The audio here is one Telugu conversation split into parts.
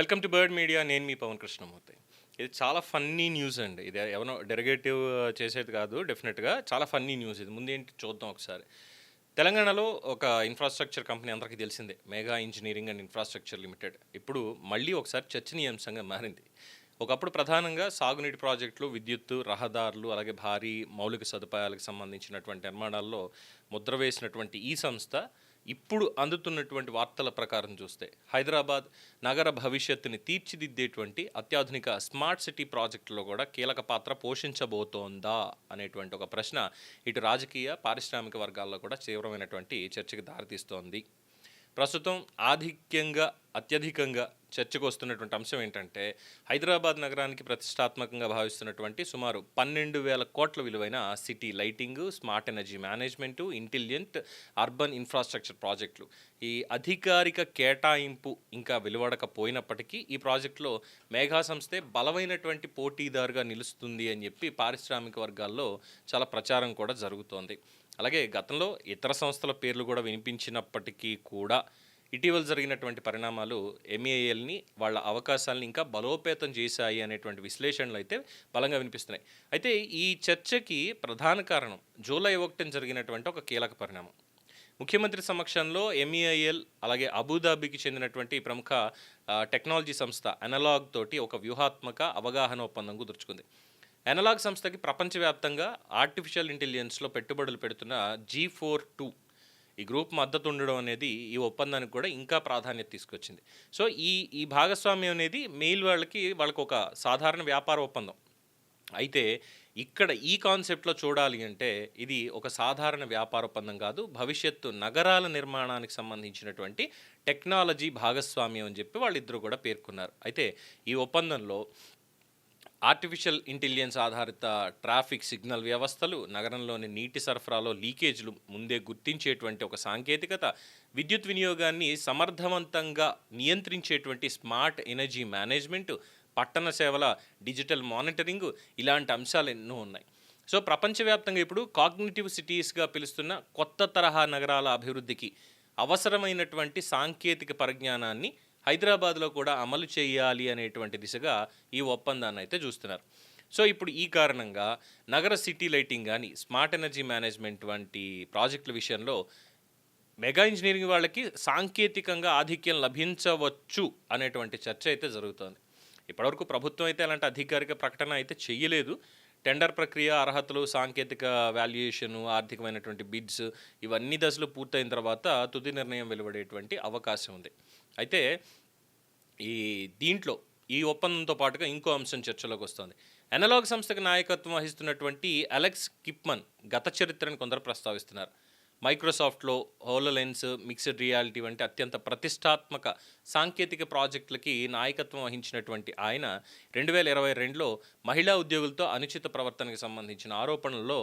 Welcome to bird media. నేను మీ పవన్ కృష్ణమూర్తి. ఇది చాలా ఫన్నీ న్యూస్ అండి. ఇది ఎవరో డెరిగేటివ్ చేసేది కాదు. డెఫినెట్గా చాలా ఫన్నీ న్యూస్ ఇది. ముందేంటి చూద్దాం ఒకసారి. తెలంగాణలో ఒక ఇన్ఫ్రాస్ట్రక్చర్ కంపెనీ అందరికీ తెలిసిందే, mega engineering and infrastructure limited. ఇప్పుడు మళ్ళీ ఒకసారి చర్చనీయాంశంగా మారింది. ఒకప్పుడు ప్రధానంగా సాగునీటి ప్రాజెక్టులు, విద్యుత్తు, రహదారులు, అలాగే భారీ మౌలిక సదుపాయాలకు సంబంధించినటువంటి నిర్మాణాల్లో ముద్ర వేసినటువంటి ఈ సంస్థ ఇప్పుడు అందుతున్నటువంటి వార్తల ప్రకారం చూస్తే హైదరాబాద్ నగర భవిష్యత్తుని తీర్చిదిద్దేటువంటి అత్యాధునిక స్మార్ట్ సిటీ ప్రాజెక్టులో కూడా కీలక పాత్ర పోషించబోతోందా అనేటువంటి ఒక ప్రశ్న ఇటు రాజకీయ పారిశ్రామిక వర్గాల్లో కూడా తీవ్రమైనటువంటి చర్చకు దారితీస్తోంది. ప్రస్తుతం అత్యధికంగా చర్చకు వస్తున్నటువంటి అంశం ఏంటంటే, హైదరాబాద్ నగరానికి ప్రతిష్టాత్మకంగా భావిస్తున్నటువంటి సుమారు 12,000 కోట్ల విలువైన city lighting, smart energy management, intelligent urban infrastructure ప్రాజెక్టులు. ఈ అధికారిక కేటాయింపు ఇంకా వెలువడకపోయినప్పటికీ ఈ ప్రాజెక్టులో మేఘా సంస్థే బలమైనటువంటి పోటీదారుగా నిలుస్తుంది అని చెప్పి పారిశ్రామిక వర్గాల్లో చాలా ప్రచారం కూడా జరుగుతోంది. అలాగే గతంలో ఇతర సంస్థల పేర్లు కూడా వినిపించినప్పటికీ కూడా ఇటీవల జరిగినటువంటి పరిణామాలు ఎంఏఎల్ని వాళ్ళ అవకాశాలను ఇంకా బలోపేతం చేశాయి అనేటువంటి విశ్లేషణలు అయితే బలంగా వినిపిస్తున్నాయి. అయితే ఈ చర్చకి ప్రధాన కారణం జూలై 1న జరిగినటువంటి ఒక కీలక పరిణామం. ముఖ్యమంత్రి సమక్షంలో ఎంఈఐఎల్ అలాగే అబుదాబికి చెందినటువంటి ప్రముఖ టెక్నాలజీ సంస్థ అనలాగ్ తోటి ఒక వ్యూహాత్మక అవగాహన ఒప్పందం కుదుర్చుకుంది. అనలాగ్ సంస్థకి ప్రపంచవ్యాప్తంగా ఆర్టిఫిషియల్ ఇంటెలిజెన్స్లో పెట్టుబడులు పెడుతున్న G42 ఈ గ్రూప్ మద్దతు ఉండడం అనేది ఈ ఒప్పందానికి కూడా ఇంకా ప్రాధాన్యత తీసుకొచ్చింది. సో ఈ భాగస్వామ్యం అనేది మెయిల్ వాళ్ళకి ఒక సాధారణ వ్యాపార ఒప్పందం. అయితే ఇక్కడ ఈ కాన్సెప్ట్లో చూడాలి అంటే ఇది ఒక సాధారణ వ్యాపార ఒప్పందం కాదు, భవిష్యత్తు నగరాల నిర్మాణానికి సంబంధించినటువంటి టెక్నాలజీ భాగస్వామ్యం అని చెప్పి వాళ్ళిద్దరూ కూడా పేర్కొన్నారు. అయితే ఈ ఒప్పందంలో ఆర్టిఫిషియల్ ఇంటెలిజెన్స్ ఆధారిత ట్రాఫిక్ సిగ్నల్ వ్యవస్థలు, నగరంలోని నీటి సరఫరాలో లీకేజ్లు ముందే గుర్తించేటువంటి ఒక సాంకేతికత, విద్యుత్ వినియోగాన్ని సమర్థవంతంగా నియంత్రించేటువంటి స్మార్ట్ ఎనర్జీ మేనేజ్మెంటు, పట్టణ సేవల డిజిటల్ మానిటరింగు, ఇలాంటి అంశాలు ఎన్నో ఉన్నాయి. సో ప్రపంచవ్యాప్తంగా ఇప్పుడు కాగ్నిటివ్ సిటీస్గా పిలుస్తున్న కొత్త తరహా నగరాల అభివృద్ధికి అవసరమైనటువంటి సాంకేతిక పరిజ్ఞానాన్ని హైదరాబాద్లో కూడా అమలు చేయాలి అనేటువంటి దిశగా ఈ ఒప్పందాన్ని అయితే చూస్తున్నారు. సో ఇప్పుడు ఈ కారణంగా నగర సిటీ లైటింగ్ కానీ, స్మార్ట్ ఎనర్జీ మేనేజ్మెంట్ వంటి ప్రాజెక్టుల విషయంలో మెగా ఇంజనీరింగ్ వాళ్ళకి సాంకేతికంగా ఆధిక్యం లభించవచ్చు అనేటువంటి చర్చ అయితే జరుగుతోంది. ఇప్పటివరకు ప్రభుత్వం అయితే అలాంటి అధికారిక ప్రకటన అయితే చెయ్యలేదు. టెండర్ ప్రక్రియ, అర్హతలు, సాంకేతిక వాల్యుయేషను, ఆర్థికమైనటువంటి బిడ్స్ ఇవన్నీ దశలు పూర్తయిన తర్వాత తుది నిర్ణయం వెలువడేటువంటి అవకాశం ఉంది. అయితే దీంట్లో ఈ ఒప్పందంతో పాటుగా ఇంకో అంశం చర్చలోకి వస్తుంది. అనలాగ్ సంస్థకు నాయకత్వం వహిస్తున్నటువంటి అలెక్స్ కిప్మన్ గత చరిత్రను కొందరు ప్రస్తావిస్తున్నారు. మైక్రోసాఫ్ట్లో హోలోలెన్స్, మిక్స్డ్ రియాలిటీ వంటి అత్యంత ప్రతిష్టాత్మక సాంకేతిక ప్రాజెక్టులకి నాయకత్వం వహించినటువంటి ఆయన 2022లో మహిళా ఉద్యోగులతో అనుచిత ప్రవర్తనకు సంబంధించిన ఆరోపణల్లో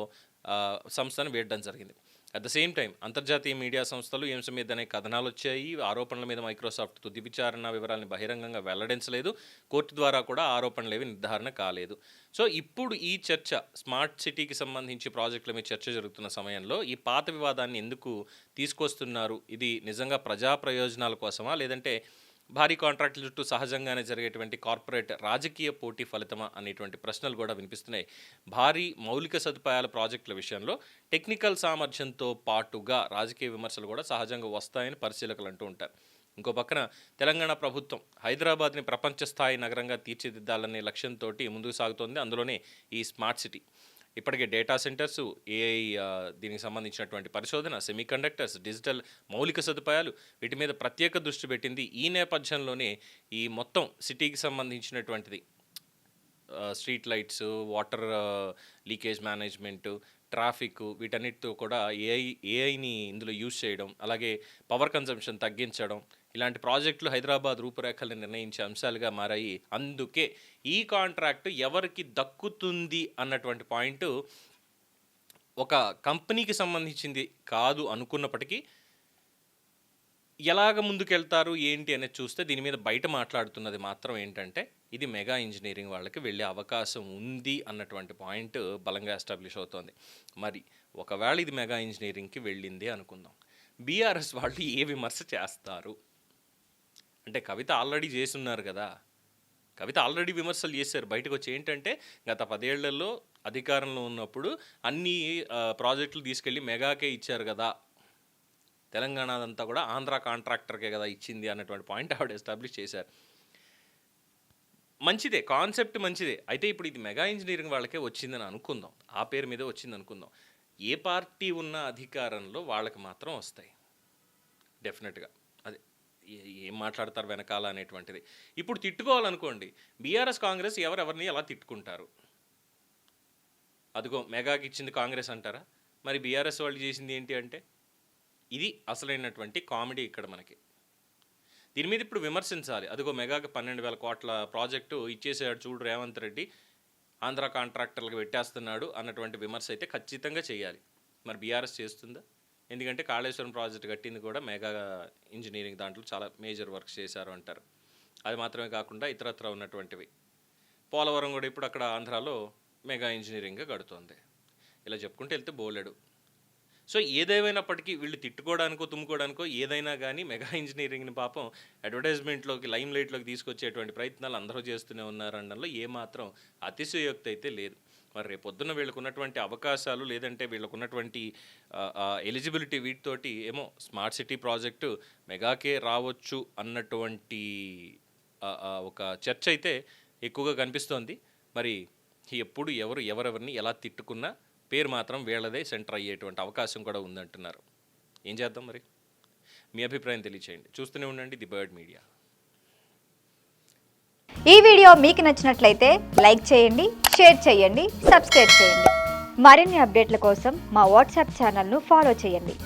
సంస్థను వేయడం జరిగింది. అట్ ద సేమ్ టైం అంతర్జాతీయ మీడియా సంస్థలు ఈ అంశం మీదనే కథనాలు వచ్చాయి. ఆరోపణల మీద మైక్రోసాఫ్ట్ తుది విచారణ వివరాలను బహిరంగంగా వెల్లడించలేదు. కోర్టు ద్వారా కూడా ఆరోపణలు ఏవి నిర్ధారణ కాలేదు. సో ఇప్పుడు ఈ చర్చ, స్మార్ట్ సిటీకి సంబంధించి ప్రాజెక్టుల మీద చర్చ జరుగుతున్న సమయంలో ఈ పాత వివాదాన్ని ఎందుకు తీసుకొస్తున్నారు? ఇది నిజంగా ప్రజా ప్రయోజనాల కోసమా, లేదంటే భారీ కాంట్రాక్టుల చుట్టూ సహజంగానే జరిగేటువంటి కార్పొరేట్ రాజకీయ పోటీ ఫలితమా అనేటువంటి ప్రశ్నలు కూడా వినిపిస్తున్నాయి. భారీ మౌలిక సదుపాయాల ప్రాజెక్టుల విషయంలో టెక్నికల్ సామర్థ్యంతో పాటుగా రాజకీయ విమర్శలు కూడా సహజంగా వస్తాయని పరిశీలకులు అంటూ ఉంటారు. ఇంకో పక్కన తెలంగాణ ప్రభుత్వం హైదరాబాద్ని ప్రపంచ స్థాయి నగరంగా తీర్చిదిద్దాలనే లక్ష్యంతో ముందుకు సాగుతోంది. అందులోనే ఈ స్మార్ట్ సిటీ. ఇప్పటికే డేటా సెంటర్స్, ఏఐ, దీనికి సంబంధించినటువంటి పరిశోధన, సెమీకండక్టర్స్, డిజిటల్ మౌలిక సదుపాయాలు వీటి మీద ప్రత్యేక దృష్టి పెట్టింది. ఈ నేపథ్యంలోనే ఈ మొత్తం సిటీకి సంబంధించినటువంటిది street lights, water leakage management, traffic వీటన్నిటితో కూడా ఏఐని ఇందులో యూజ్ చేయడం, అలాగే పవర్ కన్జంప్షన్ తగ్గించడం, ఇలాంటి ప్రాజెక్టులు హైదరాబాద్ రూపురేఖలను నిర్ణయించే అంశాలుగా మారాయి. అందుకే ఈ కాంట్రాక్ట్ ఎవరికి దక్కుతుంది అన్నటువంటి పాయింట్ ఒక కంపెనీకి సంబంధించింది కాదు అనుకున్నప్పటికీ ఎలాగ ముందుకెళ్తారు ఏంటి అనేది చూస్తే దీని మీద బయట మాట్లాడుతున్నది మాత్రం ఏంటంటే ఇది మెగా ఇంజనీరింగ్ వాళ్ళకి వెళ్ళే అవకాశం ఉంది అన్నటువంటి పాయింట్ బలంగా ఎస్టాబ్లిష్ అవుతోంది. మరి ఒకవేళ ఇది మెగా ఇంజనీరింగ్కి వెళ్ళింది అనుకుందాం, బీఆర్ఎస్ వాళ్ళు ఏ విమర్శ చేస్తారు అంటే కవిత ఆల్రెడీ చేస్తున్నారు కదా, కవిత ఆల్రెడీ విమర్శలు చేశారు. బయటకు వచ్చి ఏంటంటే గత 10 ఏళ్లలో అధికారంలో ఉన్నప్పుడు అన్ని ప్రాజెక్టులు తీసుకెళ్ళి మెగాకే ఇచ్చారు కదా, తెలంగాణ అదంతా కూడా ఆంధ్ర కాంట్రాక్టర్కే కదా ఇచ్చింది అన్నటువంటి పాయింట్ ఆవిడ ఎస్టాబ్లిష్ చేశారు. మంచిదే, కాన్సెప్ట్ మంచిదే. అయితే ఇప్పుడు ఇది మెగా ఇంజనీరింగ్ వాళ్ళకే వచ్చిందని అనుకుందాం, ఆ పేరు మీద వచ్చింది అనుకుందాం. ఏ పార్టీ ఉన్న అధికారంలో వాళ్ళకి మాత్రం వస్తాయి డెఫినెట్గా. అదే ఏం మాట్లాడతారు వెనకాల అనేటువంటిది. ఇప్పుడు తిట్టుకోవాలనుకోండి, బీఆర్ఎస్ కాంగ్రెస్ ఎవరెవరిని ఎలా తిట్టుకుంటారు? అదిగో మెగాకి ఇచ్చింది కాంగ్రెస్ అంటారా? మరి బీఆర్ఎస్ వాళ్ళు చేసింది ఏంటి అంటే, ఇది అసలైనటువంటి కామెడీ ఇక్కడ మనకి. దీని మీద ఇప్పుడు విమర్శించాలి. అదిగో మెగాకి 12,000 కోట్ల ప్రాజెక్టు ఇచ్చేసాడు చూడు రేవంత్ రెడ్డి, ఆంధ్ర కాంట్రాక్టర్లకు పెట్టేస్తున్నాడు అన్నటువంటి విమర్శ అయితే ఖచ్చితంగా చేయాలి. మరి బీఆర్ఎస్ చేస్తుందా? ఎందుకంటే కాళేశ్వరం ప్రాజెక్ట్ కట్టింది కూడా మెగా ఇంజనీరింగ్, దాంట్లో చాలా మేజర్ వర్క్స్ చేశారు అంటారు. అది మాత్రమే కాకుండా ఇతరత్ర ఉన్నటువంటివి. పోలవరం కూడా ఇప్పుడు అక్కడ ఆంధ్రాలో మెగా ఇంజనీరింగ్గా కడుతోంది. ఇలా చెప్పుకుంటూ వెళ్తే బోలెడు. సో ఏదేమైనప్పటికీ వీళ్ళు తిట్టుకోవడానికో తుమ్ముకోవడానికో ఏదైనా కానీ మెగా ఇంజనీరింగ్ని పాపం అడ్వర్టైజ్మెంట్లోకి, లైమ్ లైట్లోకి తీసుకొచ్చేటువంటి ప్రయత్నాలు అందరూ చేస్తూనే ఉన్నారనడంలో ఏమాత్రం అతిశయోక్తి అయితే లేదు. మరి రేపొద్దున వీళ్ళకు ఉన్నటువంటి అవకాశాలు, లేదంటే వీళ్ళకు ఉన్నటువంటి ఎలిజిబిలిటీ వీటితోటి ఏమో స్మార్ట్ సిటీ ప్రాజెక్టు మెగాకే రావచ్చు అన్నటువంటి ఒక చర్చ అయితే ఎక్కువగా కనిపిస్తోంది. మరి ఎప్పుడు ఎవరెవరిని ఎలా తిట్టుకున్నా పేరు మాత్రం వీళ్ళదే సెంటర్ అయ్యేటువంటి అవకాశం కూడా ఉందంటున్నారు. ఏం చేద్దాం మరి? మీ అభిప్రాయం తెలియచేయండి. చూస్తూనే ఉండండి ది బర్డ్ మీడియా. ఈ వీడియో మీకు నచ్చినట్లయితే లైక్ చేయండి, షేర్ చేయండి, సబ్స్క్రైబ్ చేయండి. మరిన్ని అప్డేట్ల కోసం మా వాట్సాప్ ఛానల్ను ఫాలో చేయండి.